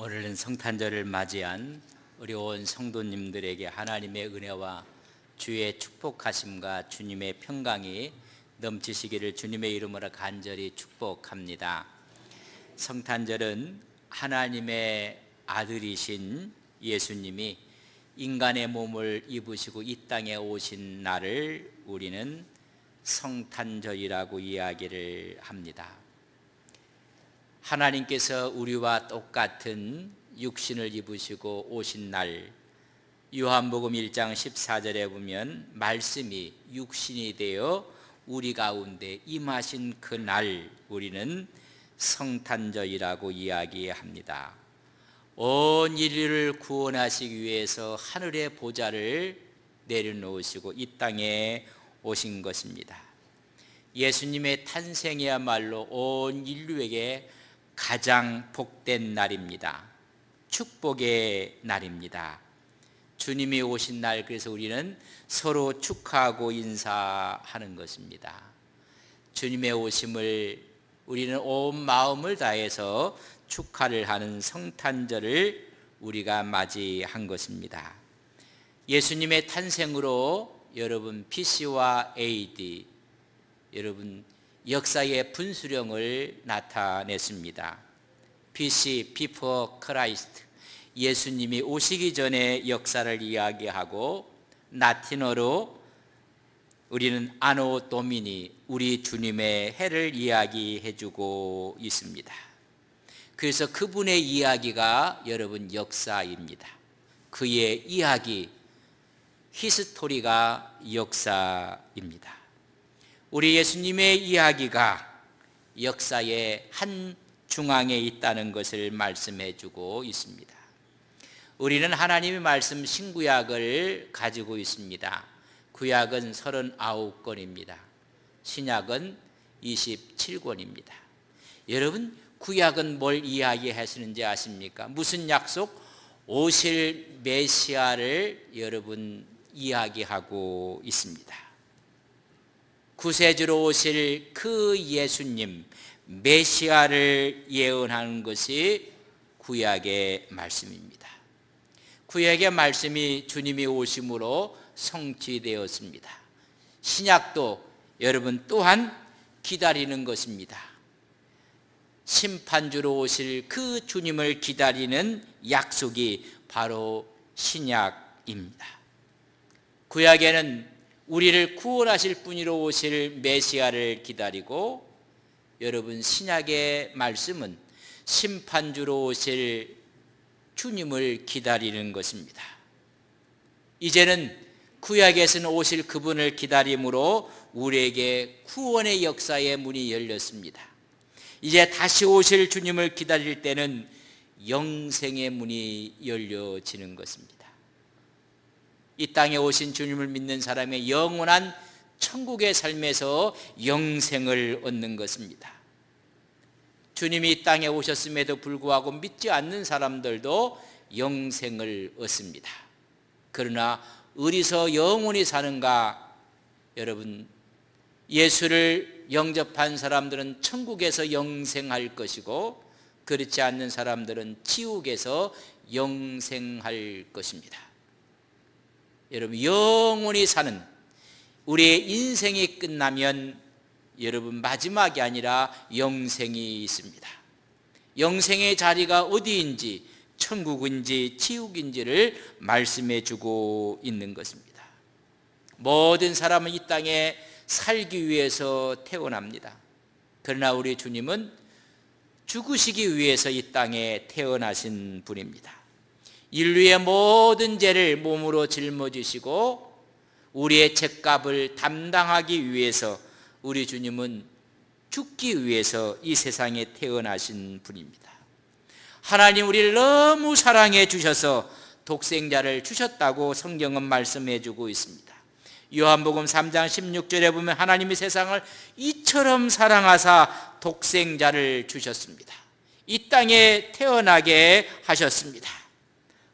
오늘은 성탄절을 맞이한 우리 온 성도님들에게 하나님의 은혜와 주의 축복하심과 주님의 평강이 넘치시기를 주님의 이름으로 간절히 축복합니다. 성탄절은 하나님의 아들이신 예수님이 인간의 몸을 입으시고 이 땅에 오신 날을 우리는 성탄절이라고 이야기를 합니다. 하나님께서 우리와 똑같은 육신을 입으시고 오신 날, 요한복음 1장 14절에 보면 말씀이 육신이 되어 우리 가운데 임하신 그 날, 우리는 성탄절이라고 이야기합니다. 온 인류를 구원하시기 위해서 하늘의 보좌를 내려놓으시고 이 땅에 오신 것입니다. 예수님의 탄생이야말로 온 인류에게 가장 복된 날입니다. 축복의 날입니다. 주님이 오신 날, 그래서 우리는 서로 축하하고 인사하는 것입니다. 주님의 오심을 우리는 온 마음을 다해서 축하를 하는 성탄절을 우리가 맞이한 것입니다. 예수님의 탄생으로 여러분 BC와 AD, 여러분 역사의 분수령을 나타냈습니다. BC, Before Christ, 예수님이 오시기 전에 역사를 이야기하고, 라틴어로 우리는 아노 도미니, 우리 주님의 해를 이야기해주고 있습니다. 그래서 그분의 이야기가 여러분 역사입니다. 그의 이야기, 히스토리가 역사입니다. 우리 예수님의 이야기가 역사의 한 중앙에 있다는 것을 말씀해 주고 있습니다. 우리는 하나님의 말씀 신구약을 가지고 있습니다. 구약은 39권입니다. 신약은 27권입니다. 여러분, 구약은 뭘 이야기하시는지 아십니까? 무슨 약속? 오실 메시아를 여러분 이야기하고 있습니다. 구세주로 오실 그 예수님, 메시아를 예언하는 것이 구약의 말씀입니다. 구약의 말씀이 주님이 오심으로 성취되었습니다. 신약도 여러분 또한 기다리는 것입니다. 심판주로 오실 그 주님을 기다리는 약속이 바로 신약입니다. 구약에는 우리를 구원하실 분으로 오실 메시아를 기다리고, 여러분 신약의 말씀은 심판주로 오실 주님을 기다리는 것입니다. 이제는 구약에서는 오실 그분을 기다림으로 우리에게 구원의 역사의 문이 열렸습니다. 이제 다시 오실 주님을 기다릴 때는 영생의 문이 열려지는 것입니다. 이 땅에 오신 주님을 믿는 사람의 영원한 천국의 삶에서 영생을 얻는 것입니다. 주님이 이 땅에 오셨음에도 불구하고 믿지 않는 사람들도 영생을 얻습니다. 그러나 어디서 영원히 사는가? 여러분, 예수를 영접한 사람들은 천국에서 영생할 것이고, 그렇지 않는 사람들은 지옥에서 영생할 것입니다. 여러분, 영원히 사는 우리의 인생이 끝나면 여러분 마지막이 아니라 영생이 있습니다. 영생의 자리가 어디인지, 천국인지 지옥인지를 말씀해 주고 있는 것입니다. 모든 사람은 이 땅에 살기 위해서 태어납니다. 그러나 우리 주님은 죽으시기 위해서 이 땅에 태어나신 분입니다. 인류의 모든 죄를 몸으로 짊어지시고 우리의 죄값을 담당하기 위해서 우리 주님은 죽기 위해서 이 세상에 태어나신 분입니다. 하나님 우리를 너무 사랑해 주셔서 독생자를 주셨다고 성경은 말씀해 주고 있습니다. 요한복음 3장 16절에 보면 하나님이 세상을 이처럼 사랑하사 독생자를 주셨습니다. 이 땅에 태어나게 하셨습니다.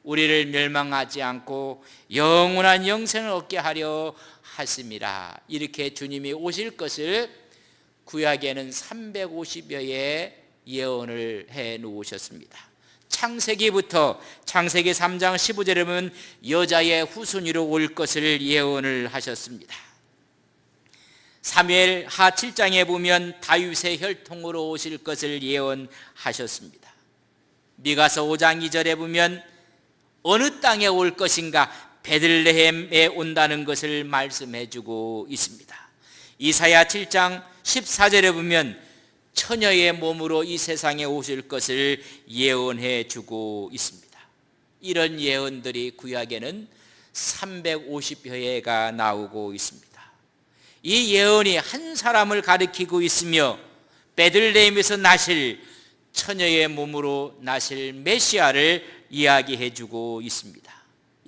우리를 멸망하지 않고 영원한 영생을 얻게 하려 하심이라. 이렇게 주님이 오실 것을 구약에는 350여의 예언을 해 놓으셨습니다. 창세기부터 창세기 3장 15절에 보면 여자의 후손으로 올 것을 예언을 하셨습니다. 사무엘 하 7장에 보면 다윗의 혈통으로 오실 것을 예언하셨습니다. 미가서 5장 2절에 보면 어느 땅에 올 것인가, 베들레헴에 온다는 것을 말씀해 주고 있습니다. 이사야 7장 14절에 보면 처녀의 몸으로 이 세상에 오실 것을 예언해 주고 있습니다. 이런 예언들이 구약에는 350여 회가 나오고 있습니다. 이 예언이 한 사람을 가리키고 있으며 베들레헴에서 나실 처녀의 몸으로 나실 메시아를 이야기해 주고 있습니다.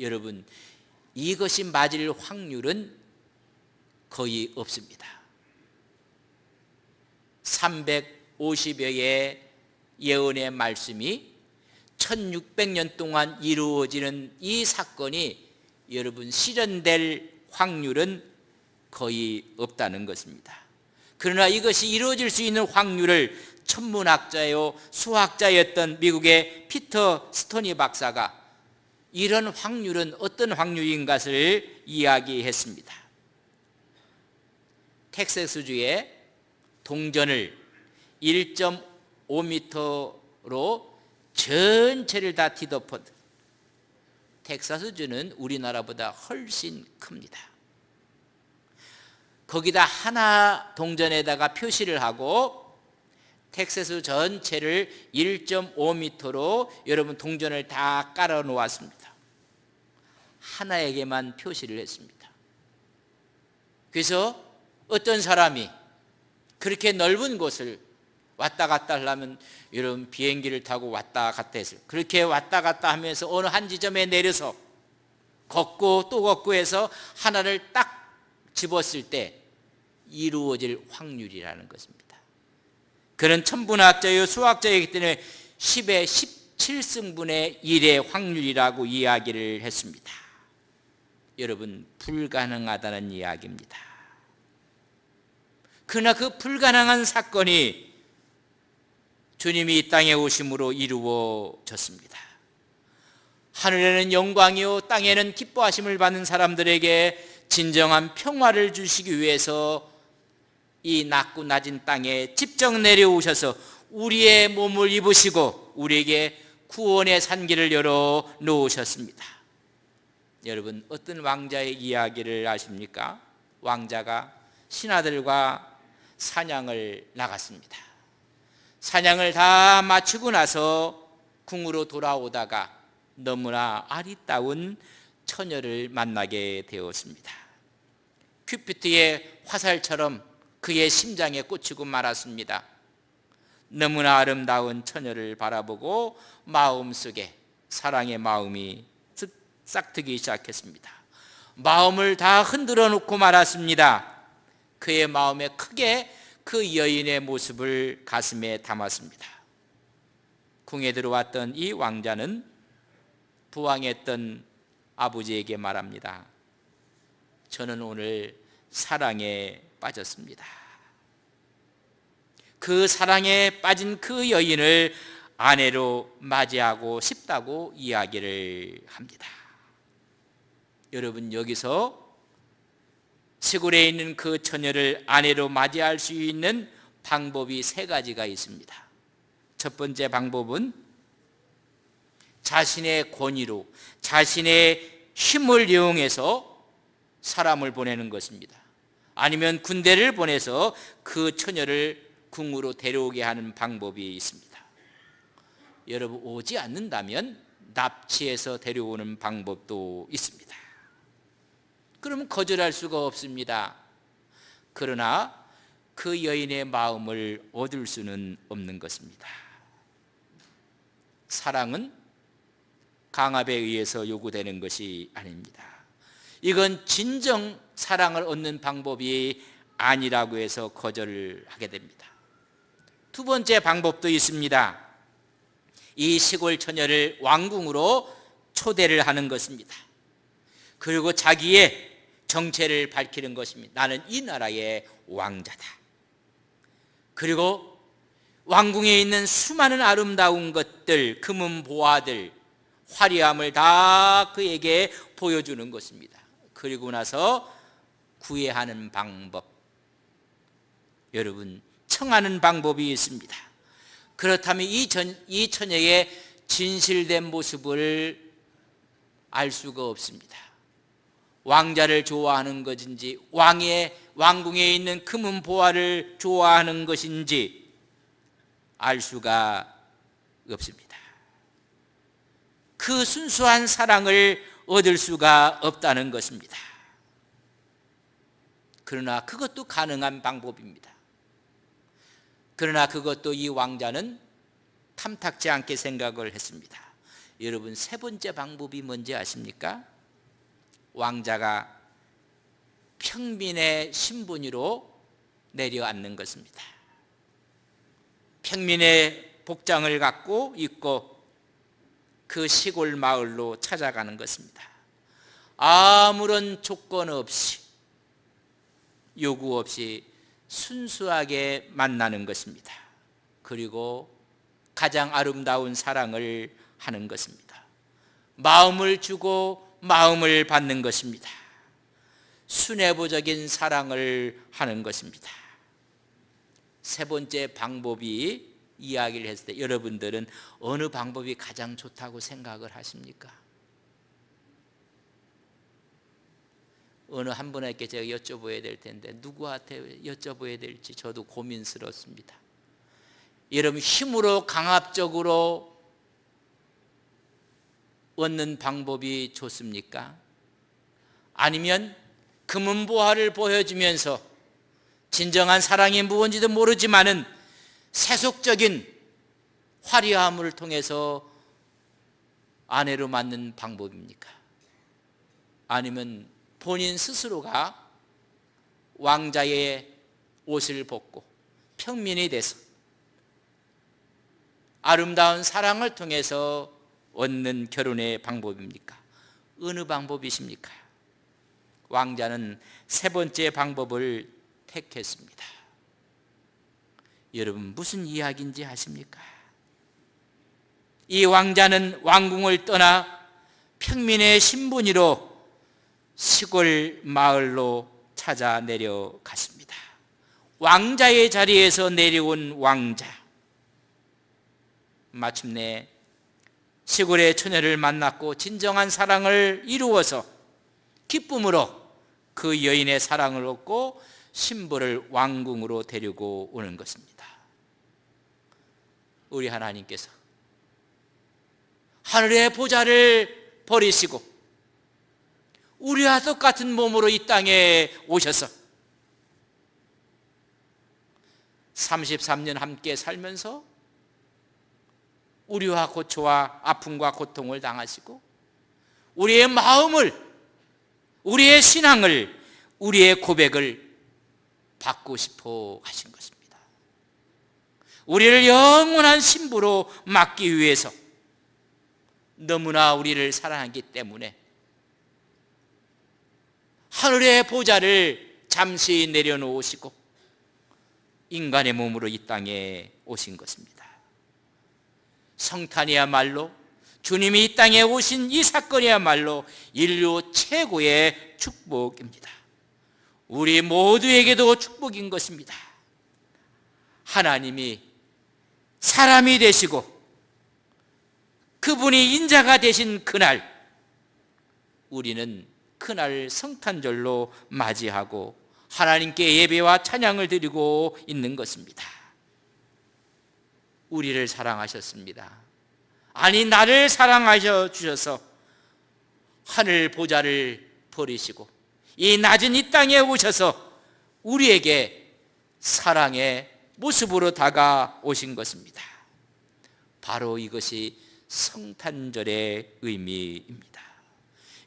여러분, 이것이 맞을 확률은 거의 없습니다. 350여의 예언의 말씀이 1600년 동안 이루어지는 이 사건이 여러분 실현될 확률은 거의 없다는 것입니다. 그러나 이것이 이루어질 수 있는 확률을 천문학자요 수학자였던 미국의 피터 스토니 박사가 이런 확률은 어떤 확률인 것을 이야기했습니다. 텍사스주에 동전을 1.5m로 전체를 다 뒤덮은, 텍사스주는 우리나라보다 훨씬 큽니다. 거기다 하나 동전에다가 표시를 하고 텍사스 전체를 1.5m로 여러분 동전을 다 깔아 놓았습니다. 하나에게만 표시를 했습니다. 그래서 어떤 사람이 그렇게 넓은 곳을 왔다 갔다 하려면 여러분 비행기를 타고 왔다 갔다 했어요. 그렇게 왔다 갔다 하면서 어느 한 지점에 내려서 걷고 또 걷고 해서 하나를 딱 집었을 때 이루어질 확률이라는 것입니다. 그는 천문학자요 수학자이기 때문에 10의 17승분의 1의 확률이라고 이야기를 했습니다. 여러분, 불가능하다는 이야기입니다. 그러나 그 불가능한 사건이 주님이 이 땅에 오심으로 이루어졌습니다. 하늘에는 영광이요 땅에는 기뻐하심을 받는 사람들에게 진정한 평화를 주시기 위해서 이 낮고 낮은 땅에 직접 내려오셔서 우리의 몸을 입으시고 우리에게 구원의 산길을 열어 놓으셨습니다. 여러분, 어떤 왕자의 이야기를 아십니까? 왕자가 신하들과 사냥을 나갔습니다. 사냥을 다 마치고 나서 궁으로 돌아오다가 너무나 아리따운 처녀를 만나게 되었습니다. 큐피트의 화살처럼 그의 심장에 꽂히고 말았습니다. 너무나 아름다운 처녀를 바라보고 마음속에 사랑의 마음이 싹트기 시작했습니다. 마음을 다 흔들어 놓고 말았습니다. 그의 마음에 크게 그 여인의 모습을 가슴에 담았습니다. 궁에 들어왔던 이 왕자는 부왕했던 아버지에게 말합니다. 저는 오늘 사랑에 빠졌습니다. 그 사랑에 빠진 그 여인을 아내로 맞이하고 싶다고 이야기를 합니다. 여러분, 여기서 시골에 있는 그 처녀를 아내로 맞이할 수 있는 방법이 세 가지가 있습니다. 첫 번째 방법은 자신의 권위로 자신의 힘을 이용해서 사람을 보내는 것입니다. 아니면 군대를 보내서 그 처녀를 궁으로 데려오게 하는 방법이 있습니다. 여러분, 오지 않는다면 납치해서 데려오는 방법도 있습니다. 그러면 거절할 수가 없습니다. 그러나 그 여인의 마음을 얻을 수는 없는 것입니다. 사랑은 강압에 의해서 요구되는 것이 아닙니다. 이건 진정 사랑을 얻는 방법이 아니라고 해서 거절을 하게 됩니다. 두 번째 방법도 있습니다. 이 시골 처녀를 왕궁으로 초대를 하는 것입니다. 그리고 자기의 정체를 밝히는 것입니다. 나는 이 나라의 왕자다. 그리고 왕궁에 있는 수많은 아름다운 것들, 금은 보화들, 화려함을 다 그에게 보여주는 것입니다. 그리고 나서 구애하는 방법, 여러분 청하는 방법이 있습니다. 그렇다면 이 처녀의 진실된 모습을 알 수가 없습니다. 왕자를 좋아하는 것인지 왕궁에 있는 금은 보화를 좋아하는 것인지 알 수가 없습니다. 그 순수한 사랑을 얻을 수가 없다는 것입니다. 그러나 그것도 가능한 방법입니다. 그러나 그것도 이 왕자는 탐탁지 않게 생각을 했습니다. 여러분, 세 번째 방법이 뭔지 아십니까? 왕자가 평민의 신분으로 내려앉는 것입니다. 평민의 복장을 갖고 입고 그 시골 마을로 찾아가는 것입니다. 아무런 조건 없이, 요구 없이 순수하게 만나는 것입니다. 그리고 가장 아름다운 사랑을 하는 것입니다. 마음을 주고 마음을 받는 것입니다. 순애보적인 사랑을 하는 것입니다. 세 번째 방법이 이야기를 했을 때 여러분들은 어느 방법이 가장 좋다고 생각을 하십니까? 어느 한 분에게 제가 여쭤봐야 될 텐데 누구한테 여쭤봐야 될지 저도 고민스럽습니다. 여러분, 힘으로 강압적으로 얻는 방법이 좋습니까? 아니면 금은보화를 보여주면서 진정한 사랑이 무엇인지도 모르지만은 세속적인 화려함을 통해서 아내로 맞는 방법입니까? 아니면 본인 스스로가 왕자의 옷을 벗고 평민이 돼서 아름다운 사랑을 통해서 얻는 결혼의 방법입니까? 어느 방법이십니까? 왕자는 세 번째 방법을 택했습니다. 여러분, 무슨 이야기인지 아십니까? 이 왕자는 왕궁을 떠나 평민의 신분으로 시골 마을로 찾아 내려갔습니다. 왕자의 자리에서 내려온 왕자, 마침내 시골의 처녀를 만났고 진정한 사랑을 이루어서 기쁨으로 그 여인의 사랑을 얻고 신부를 왕궁으로 데리고 오는 것입니다. 우리 하나님께서 하늘의 보좌를 버리시고 우리와 똑같은 몸으로 이 땅에 오셔서 33년 함께 살면서 우리와 고초와 아픔과 고통을 당하시고 우리의 마음을, 우리의 신앙을, 우리의 고백을 받고 싶어 하신 것입니다. 우리를 영원한 신부로 맡기 위해서 너무나 우리를 사랑하기 때문에 하늘의 보좌를 잠시 내려놓으시고 인간의 몸으로 이 땅에 오신 것입니다. 성탄이야말로, 주님이 이 땅에 오신 이 사건이야말로 인류 최고의 축복입니다. 우리 모두에게도 축복인 것입니다. 하나님이 사람이 되시고 그분이 인자가 되신 그날, 우리는 그날 성탄절로 맞이하고 하나님께 예배와 찬양을 드리고 있는 것입니다. 우리를 사랑하셨습니다. 아니, 나를 사랑하셔 주셔서 하늘 보좌를 버리시고 이 낮은 이 땅에 오셔서 우리에게 사랑의 모습으로 다가오신 것입니다. 바로 이것이 성탄절의 의미입니다.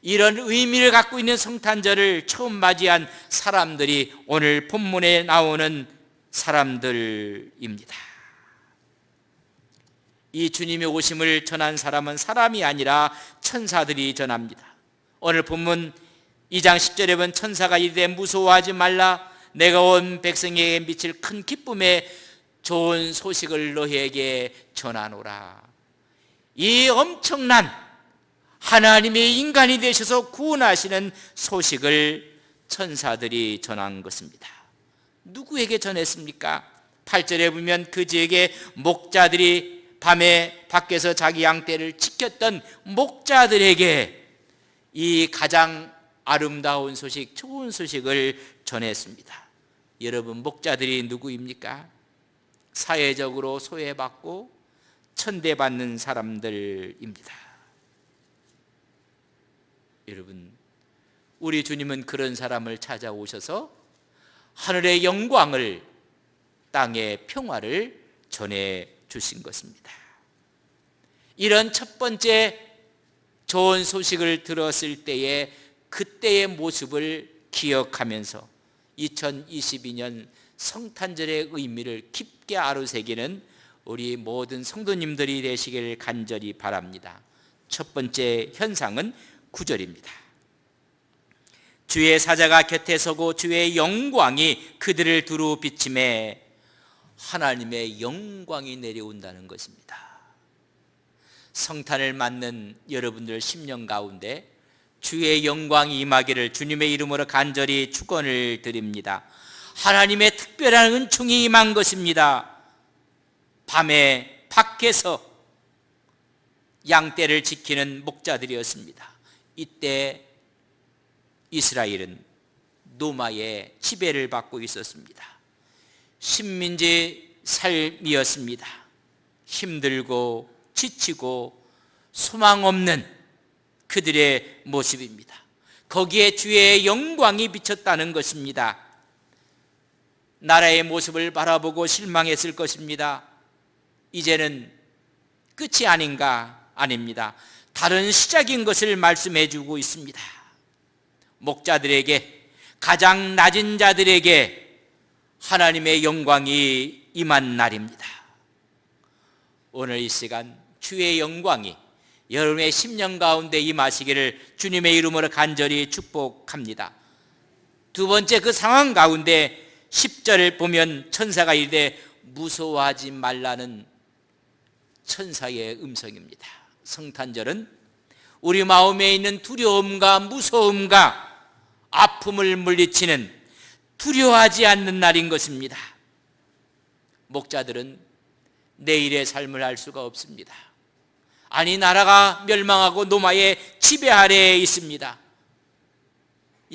이런 의미를 갖고 있는 성탄절을 처음 맞이한 사람들이 오늘 본문에 나오는 사람들입니다. 이 주님의 오심을 전한 사람은 사람이 아니라 천사들이 전합니다. 오늘 본문 2장 10절에 보면 천사가 이르되 무서워하지 말라, 내가 온 백성에게 미칠 큰 기쁨의 좋은 소식을 너희에게 전하노라. 이 엄청난 하나님의 인간이 되셔서 구원하시는 소식을 천사들이 전한 것입니다. 누구에게 전했습니까? 8절에 보면 그 지역에 목자들이 밤에 밖에서 자기 양떼를 지켰던 목자들에게 이 가장 아름다운 소식, 좋은 소식을 전했습니다. 여러분, 목자들이 누구입니까? 사회적으로 소외받고 천대받는 사람들입니다. 여러분, 우리 주님은 그런 사람을 찾아오셔서 하늘의 영광을, 땅의 평화를 전해 주신 것입니다. 이런 첫 번째 좋은 소식을 들었을 때에 그때의 모습을 기억하면서 2022년 성탄절의 의미를 깊게 아로새기는 우리 모든 성도님들이 되시길 간절히 바랍니다. 첫 번째 현상은 9절입니다. 주의 사자가 곁에 서고 주의 영광이 그들을 두루 비치매 하나님의 영광이 내려온다는 것입니다. 성탄을 맞는 여러분들 심령 가운데 주의 영광이 임하기를 주님의 이름으로 간절히 축원을 드립니다. 하나님의 특별한 은총이 임한 것입니다. 밤에 밖에서 양떼를 지키는 목자들이었습니다. 이때 이스라엘은 노마의 지배를 받고 있었습니다. 식민지 삶이었습니다. 힘들고 지치고 소망 없는 그들의 모습입니다. 거기에 주의 영광이 비쳤다는 것입니다. 나라의 모습을 바라보고 실망했을 것입니다. 이제는 끝이 아닌가? 아닙니다. 다른 시작인 것을 말씀해 주고 있습니다. 목자들에게, 가장 낮은 자들에게 하나님의 영광이 임한 날입니다. 오늘 이 시간 주의 영광이 여러분의 심령 가운데 임하시기를 주님의 이름으로 간절히 축복합니다. 두 번째, 그 상황 가운데 10절을 보면 천사가 이르되 무서워하지 말라는 천사의 음성입니다. 성탄절은 우리 마음에 있는 두려움과 무서움과 아픔을 물리치는 두려워하지 않는 날인 것입니다. 목자들은 내일의 삶을 알 수가 없습니다. 아니, 나라가 멸망하고 노마의 지배 아래에 있습니다.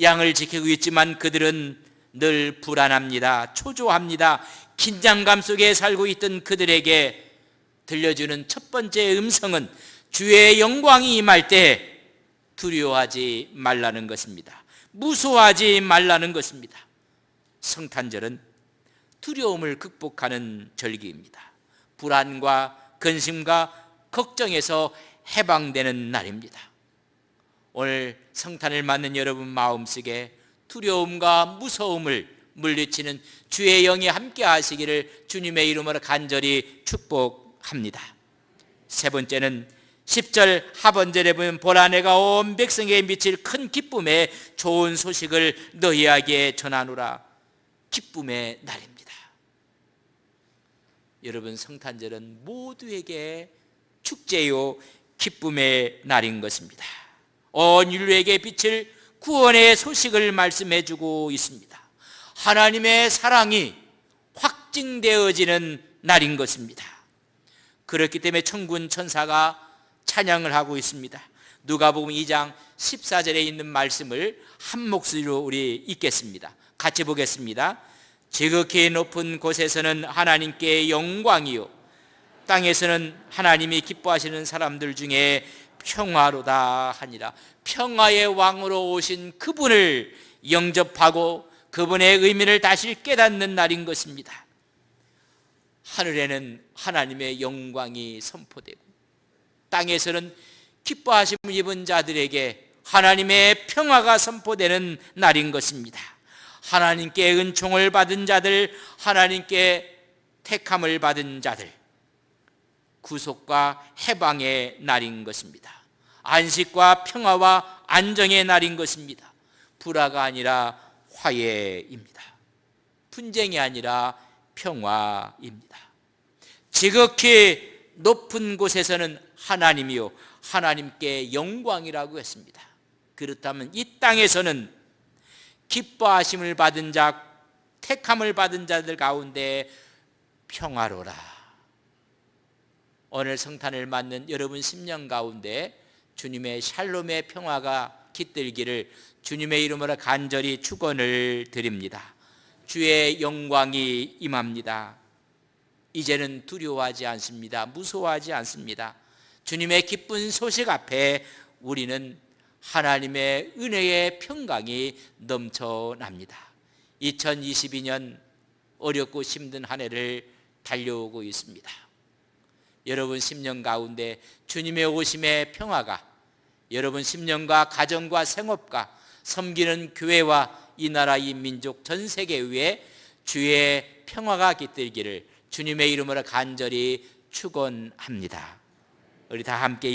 양을 지키고 있지만 그들은 늘 불안합니다. 초조합니다. 긴장감 속에 살고 있던 그들에게 들려주는 첫 번째 음성은 주의 영광이 임할 때 두려워하지 말라는 것입니다. 무서워하지 말라는 것입니다. 성탄절은 두려움을 극복하는 절기입니다. 불안과 근심과 걱정에서 해방되는 날입니다. 오늘 성탄을 맞는 여러분 마음속에 두려움과 무서움을 물리치는 주의 영이 함께 하시기를 주님의 이름으로 간절히 축복합니다. 세 번째는 10절 하반절에 보면 보라, 내가 온 백성에게 미칠 큰 기쁨의 좋은 소식을 너희에게 전하노라. 기쁨의 날입니다. 여러분, 성탄절은 모두에게 축제요 기쁨의 날인 것입니다. 온 인류에게 비칠 구원의 소식을 말씀해 주고 있습니다. 하나님의 사랑이 확증되어지는 날인 것입니다. 그렇기 때문에 천군 천사가 찬양을 하고 있습니다. 누가복음 2장 14절에 있는 말씀을 한 목소리로 우리 읽겠습니다. 같이 보겠습니다. 지극히 높은 곳에서는 하나님께 영광이요, 땅에서는 하나님이 기뻐하시는 사람들 중에 평화로다 하니라. 평화의 왕으로 오신 그분을 영접하고 그분의 의미를 다시 깨닫는 날인 것입니다. 하늘에는 하나님의 영광이 선포되고 땅에서는 기뻐하심을 입은 자들에게 하나님의 평화가 선포되는 날인 것입니다. 하나님께 은총을 받은 자들, 하나님께 택함을 받은 자들, 구속과 해방의 날인 것입니다. 안식과 평화와 안정의 날인 것입니다. 불화가 아니라 화해입니다. 분쟁이 아니라 평화입니다. 지극히 높은 곳에서는 하나님이요 하나님께 영광이라고 했습니다. 그렇다면 이 땅에서는 기뻐하심을 받은 자, 택함을 받은 자들 가운데 평화로라. 오늘 성탄을 맞는 여러분 심령 가운데 주님의 샬롬의 평화가 깃들기를 주님의 이름으로 간절히 축원을 드립니다. 주의 영광이 임합니다. 이제는 두려워하지 않습니다. 무서워하지 않습니다. 주님의 기쁜 소식 앞에 우리는 하나님의 은혜의 평강이 넘쳐납니다. 2022년 어렵고 힘든 한 해를 달려오고 있습니다. 여러분 심령 가운데 주님의 오심의 평화가 여러분 심령과 가정과 생업과 섬기는 교회와 이 나라 이 민족 전 세계 위에 주의 평화가 깃들기를 주님의 이름으로 간절히 축원합니다. 우리 다 함께